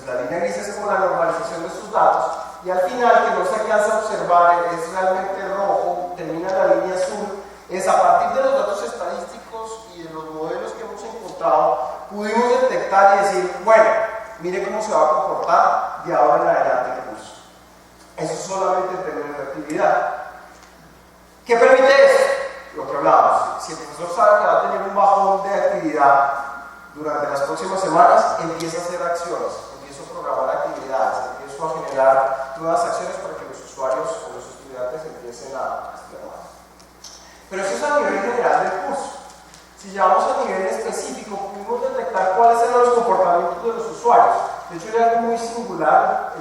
la línea gris es como la normalización de sus datos, y al final, que no se alcanza a observar, es realmente rojo, termina la línea azul, es a partir de los datos estadísticos y de los modelos que hemos encontrado, pudimos detectar y decir, bueno, mire cómo se va a comportar de ahora en adelante el curso. Eso es solamente en términos de actividad. ¿Qué permite eso? Lo que hablábamos. Si el profesor sabe que va a tener un bajón de actividad durante las próximas semanas, empieza a hacer acciones, empieza a programar actividades, empieza a generar nuevas acciones para que los usuarios o los estudiantes empiecen a estudiar más. Pero eso es a nivel general del curso. Si llevamos a nivel específico, pudimos detectar cuáles eran los comportamientos de los usuarios. De hecho, era algo muy singular.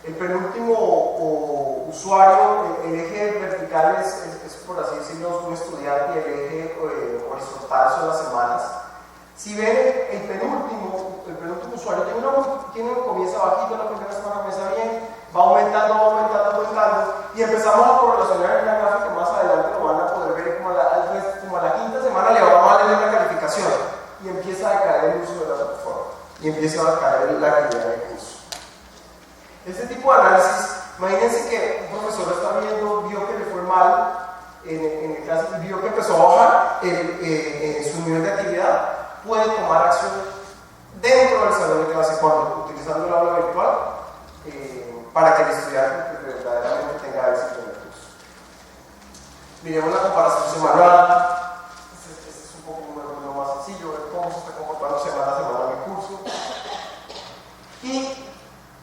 El penúltimo usuario, el eje vertical es, por así decirlo, un estudiante, y el eje horizontal son las semanas. Si ven, el penúltimo usuario comienza bajito, la primera semana comienza bien, va aumentando, y empezamos a correlacionar en la gráfica, más adelante lo van a poder ver, como a la quinta semana le va mal en la calificación, y empieza a decaer el uso de la plataforma, y empieza a decaer la actividad del curso. Este tipo de análisis, imagínense que un profesor está vio que le fue mal en el caso, y vio que empezó a bajar su nivel de actividad, puede tomar acción dentro del salón de clase utilizando el aula virtual para que el estudiante verdaderamente tenga éxito en el curso. Miremos la comparación semanal. Este es un poco lo más sencillo, ver cómo se está comportando semana a semana en el curso. Y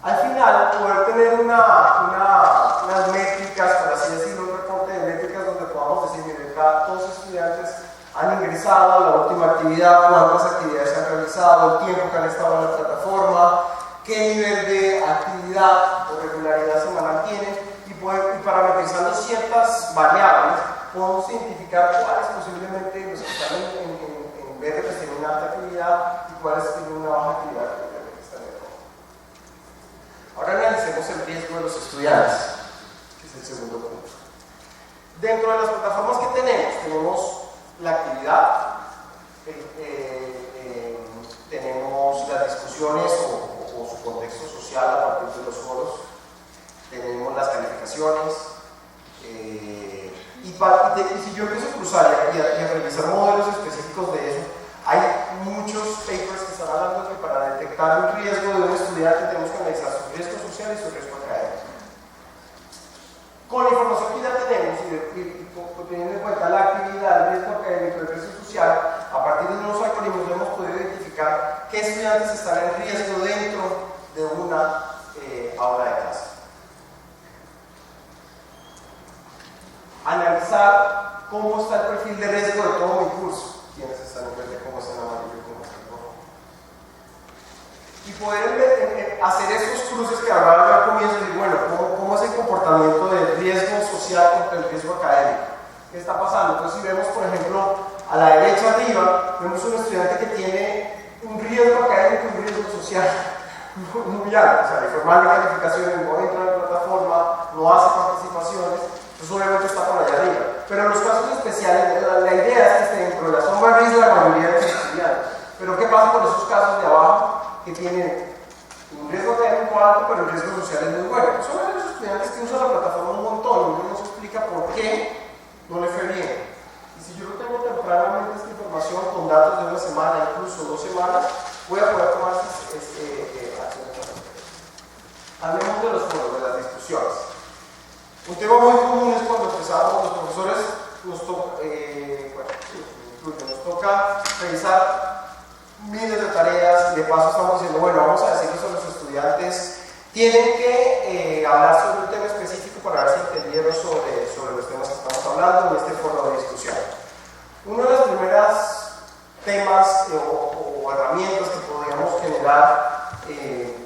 al final, poder tener unas métricas, por así decirlo, un reporte de métricas donde podamos decir, mire, todos los estudiantes han ingresado a la última actividad, cuántas actividades se han realizado, el tiempo que han estado en la plataforma, qué nivel de actividad o regularidad semanal tienen, y parametrizando ciertas variables, podemos identificar cuáles posiblemente los que están en verde pues tienen una alta actividad y cuáles tienen una baja actividad. Ahora analicemos el riesgo de los estudiantes, que es el segundo punto. Dentro de las plataformas que tenemos la actividad, tenemos las discusiones o su contexto social a partir de los foros, tenemos las calificaciones, y si yo empiezo a cruzar y a revisar modelos específicos de eso, hay muchos papers que están hablando que para detectar un riesgo de un estudiante tenemos que analizar su riesgo social y su riesgo académico. Con la información que ya tenemos y teniendo en cuenta la actividad, el riesgo académico y el riesgo social, a partir de nuevos algoritmos hemos podido identificar qué estudiantes están en riesgo dentro de una aula de clase. Analizar cómo está el perfil de riesgo de todo mi curso. Quiénes están en verde, cómo está en amarillo, cómo está en rojo. Y poder hacer esos cruces que hablaba al comienzo y decir, bueno, ¿cómo es el comportamiento del riesgo social contra el riesgo académico? ¿Qué está pasando? Entonces, si vemos, por ejemplo, a la derecha arriba, vemos un estudiante que tiene un riesgo académico y un riesgo social muy alto. O sea, le fue mal de calificaciones, no entra en la plataforma, no hace participaciones, entonces obviamente está por allá arriba. Pero en los casos especiales, la idea es que esté dentro de la sombra gris la mayoría de los estudiantes. Pero ¿qué pasa con esos casos de abajo que tienen un riesgo académico alto, pero el riesgo social es muy bueno? Son los estudiantes que usan la plataforma un montón y uno nos explica por qué no le fue bien. Y si yo no tengo tempranamente esta información con datos de una semana, incluso 2 semanas, voy a poder tomar acciones. Hablemos de los foros, de las discusiones. Un tema muy común es cuando empezamos, los profesores nos toca revisar miles de tareas y de paso estamos diciendo, bueno, vamos a decirles a los estudiantes, tienen que hablar sobre un tema específico para ver si entendieron sobre los temas que estamos hablando en este foro de discusión. Uno de los primeros temas o herramientas que podríamos generar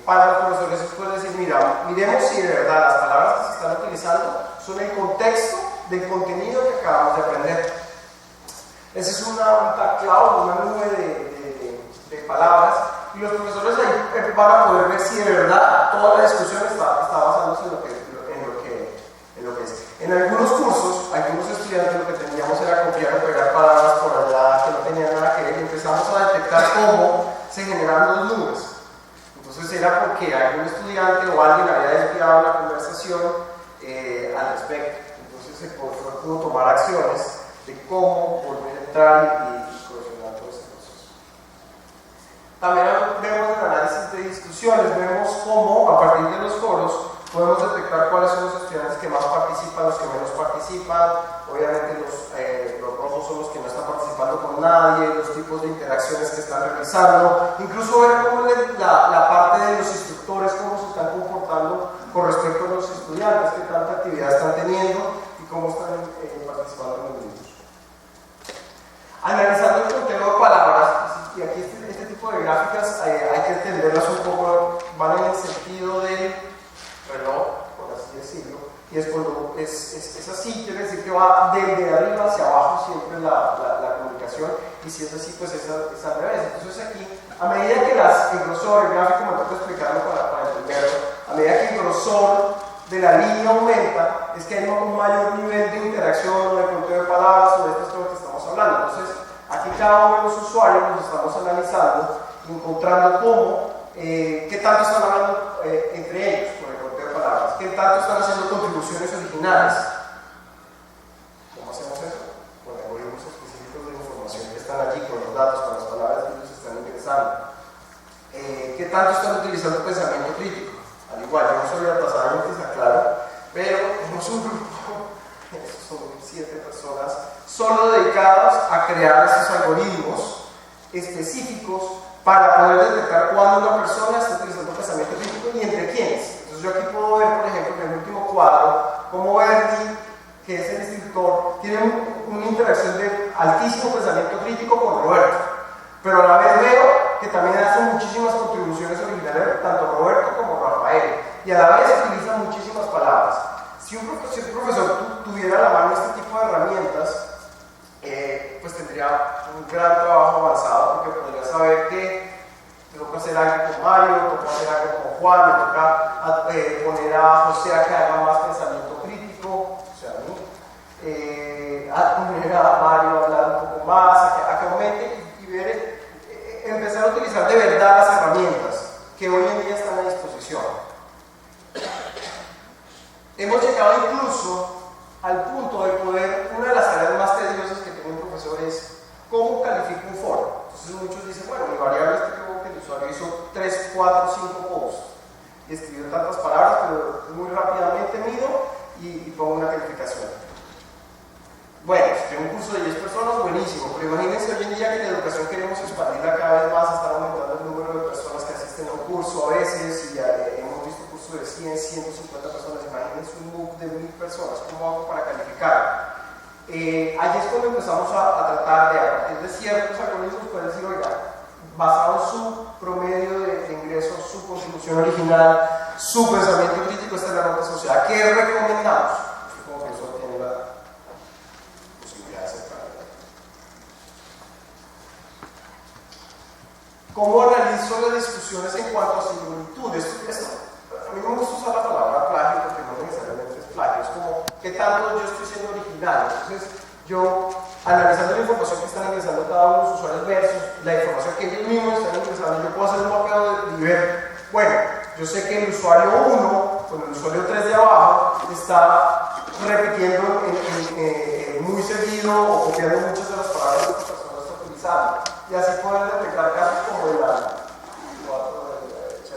para los profesores es poder decir, mira, miremos si de verdad las palabras que se están utilizando son el contexto del contenido que acabamos de aprender. Esa es una cloud, una nube de palabras, y los profesores ahí van a poder ver si de verdad toda la discusión está basándose en lo que es. En algunos cursos, algunos estudiantes lo que teníamos era copiar o pegar palabras por allá que no tenían nada que ver, y empezamos a detectar cómo se generan los nubes. Entonces era porque algún estudiante o alguien había desviado la conversación al respecto. Entonces se pudo tomar acciones de cómo volver a entrar y solucionar todo ese proceso. También vemos el análisis de discusiones, vemos cómo a partir de los foros podemos detectar cuáles son los estudiantes que más participan, los que menos participan. Obviamente los rojos son los que no están participando con nadie, los tipos de interacciones que están realizando, incluso ver cómo la parte de los instructores, cómo se están comportando con respecto a los estudiantes, qué tanta actividad están teniendo y cómo están participando en los grupos. Analizando el contenido de palabras, y aquí este tipo de gráficas hay que entenderlas un poco, van en el sentido del reloj, por así decirlo, y es cuando es así, quiere decir que va desde arriba hacia abajo siempre la comunicación, y si es así, pues es al revés. Entonces aquí, a medida que el grosor, el gráfico me toca explicarlo para entenderlo, a medida que el grosor de la línea aumenta, es que hay un mayor nivel de interacción o de conteo de palabras o de estas cosas que estamos hablando. Entonces, aquí cada uno de los usuarios los estamos analizando, encontrando cómo, qué tanto están hablando entre ellos por el conteo de palabras, qué tanto están haciendo contribuciones originales. ¿Cómo hacemos eso? Con algoritmos específicos de información que están allí, con los datos, con las palabras que ellos están ingresando. ¿Qué tanto están utilizando pensamiento crítico? Al igual, yo no soy la pasada antes, aclaro, pero tenemos un grupo, son 7 personas, solo dedicadas a crear esos algoritmos específicos para poder detectar cuándo una persona está utilizando pensamiento crítico y entre quiénes. Entonces yo aquí puedo ver, por ejemplo, en el último cuadro, cómo Bernie, que es el instructor, tiene una interacción de altísimo pensamiento crítico con Roberto, pero a la vez veo que también hace muchísimas contribuciones originales, tanto Roberto como Rafael, y a la vez utiliza muchísimas palabras. Si un profesor tuviera a la mano este tipo de herramientas, pues tendría un gran trabajo avanzado, porque podría saber que tengo que hacer algo con Mario, tengo que hacer algo con Juan, me toca poner a José a que haga más pensamiento crítico, o sea, a mí, a poner a Mario a hablar un poco más, a que aumente y ver, empezar a utilizar de verdad las herramientas que hoy en día están a disposición. Hemos llegado incluso al punto de poder, una de las tareas más tediosas que tiene un profesor es cómo califica un foro. Entonces muchos dicen, bueno, mi variable es que el usuario hizo 3, 4, 5 posts y escribió tantas palabras, pero muy rápidamente mido y pongo una calificación. Bueno, si tengo un curso de 10 personas, buenísimo, pero imagínense hoy en día que la educación queremos expandirla cada vez más, estar aumentando el número de personas que asisten a un curso a veces, y ya hemos visto cursos de 100, 150 personas, imagínense un MOOC de 1000 personas, ¿cómo hago para calificar? Allí es cuando empezamos a tratar de, a partir de ciertos algoritmos, poder decir, oiga, basado en su promedio de ingresos, su contribución original, su pensamiento crítico, esta es la nota asociada, ¿qué recomendamos? Supongo que eso tiene la posibilidad de ser claro. ¿Cómo analizo las discusiones en cuanto a similitud? A mí no me gusta usar la palabra plagio porque no necesariamente es plagio, es como qué tanto yo estoy siendo original. Entonces, yo analizando la información que están ingresando cada uno de los usuarios versus la información que ellos mismos están ingresando, yo puedo hacer un mapeo y ver, bueno, yo sé que el usuario 1 con el usuario 3 de abajo está repitiendo muy seguido o copiando muchas de las palabras que esta persona está utilizando. Y así pueden detectar casos como el 4 de la derecha,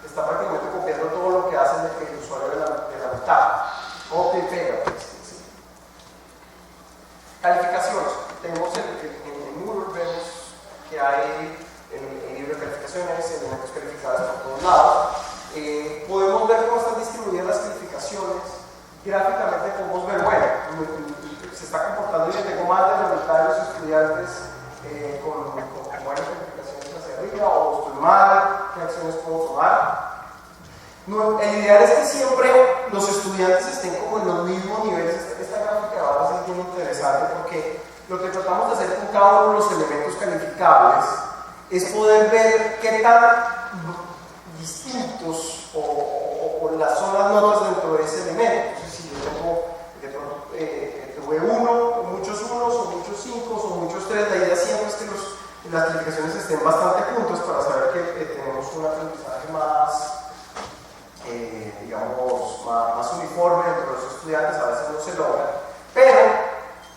que está prácticamente copiando todo lo que hace el usuario de la mitad. Copia y pega, pues, sí. Calificaciones. Tenemos en Moodle, vemos que hay el libro de calificaciones, elementos calificados por todos lados. Podemos ver cómo están distribuidas las calificaciones. Gráficamente podemos ver, bueno, se está comportando bien, tengo más de la mitad de los estudiantes con buenas calificaciones hacia arriba, o estoy mal, qué acciones puedo tomar. No, el ideal es que siempre los estudiantes estén como en los mismos niveles. Esta gráfica ahora es bien interesante porque lo que tratamos de hacer con cada uno de los elementos calificables es poder ver qué tan distintos o las son las notas dentro de ese elemento. Entonces, si yo tengo tuve 1, muchos 1s o muchos 5s o muchos 3, la idea siempre es que las calificaciones estén bastante juntas para saber que tenemos un aprendizaje más, digamos, más uniforme entre los estudiantes. A veces no se logra, pero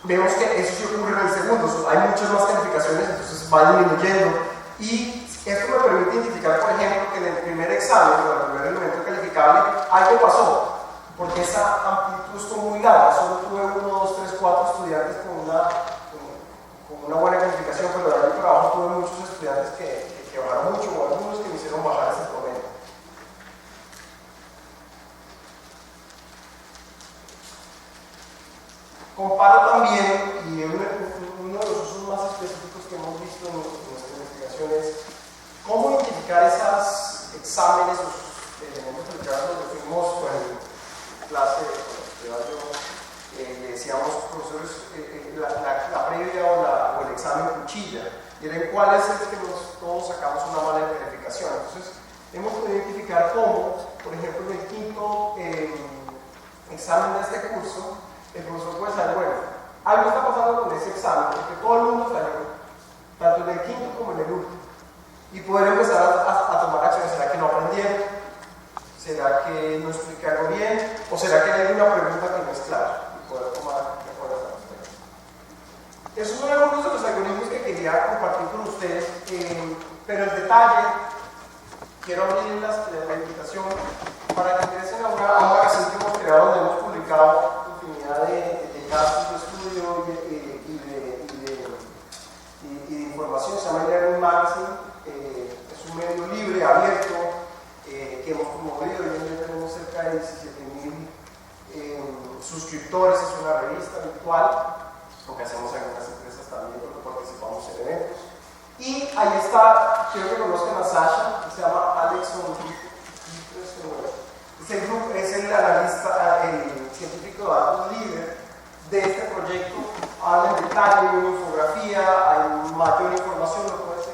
vemos que eso sí ocurre en el segundo. Hay muchas más calificaciones, entonces va disminuyendo, y esto me permite identificar, por ejemplo, que en el primer examen o en el primer elemento calificable algo pasó, porque esa amplitud estuvo muy larga. Solo tuve 1, 2, 3, 4 estudiantes con una buena calificación, pero de ahí para abajo tuve muchos estudiantes que bajaron mucho, o algunos que me hicieron bajar ese promedio. Comparo también, y uno de los usos más específicos que hemos visto en nuestra investigación es cómo identificar esos exámenes, esos elementos calificados. Lo fuimos en clase, le decíamos, profesores, la previa o el examen cuchilla, y era en cuál es el que todos sacamos una mala calificación. Entonces, hemos podido identificar cómo, por ejemplo, en el quinto examen de este curso, el profesor puede saber, bueno, algo está pasando con ese examen, porque todo el mundo falló, tanto en el quinto como en el último, y poder empezar a tomar acciones. ¿Será que no aprendieron? ¿Será que no explicaron bien? ¿O será que hay alguna pregunta que no es clara? Y poder tomar mejores acciones. Esos son algunos de los algoritmos que quería compartir con ustedes, pero en detalle quiero abrir la invitación para que ingresen a una magazine que hemos creado, donde hemos publicado infinidad de casos de estudio y de información. Se llama Learning Magazine. Es un medio libre, abierto, que hemos promovido. Hoy en día tenemos cerca de 17,000 suscriptores. Es una revista virtual, aunque hacemos algunas empresas también porque participamos en eventos. Y ahí está, quiero que conozcan a Sasha, que se llama Alex Montijo. Es el analista, el científico de datos líder de este proyecto. Habla en detalle, hay una infografía, hay mayor información, lo puedes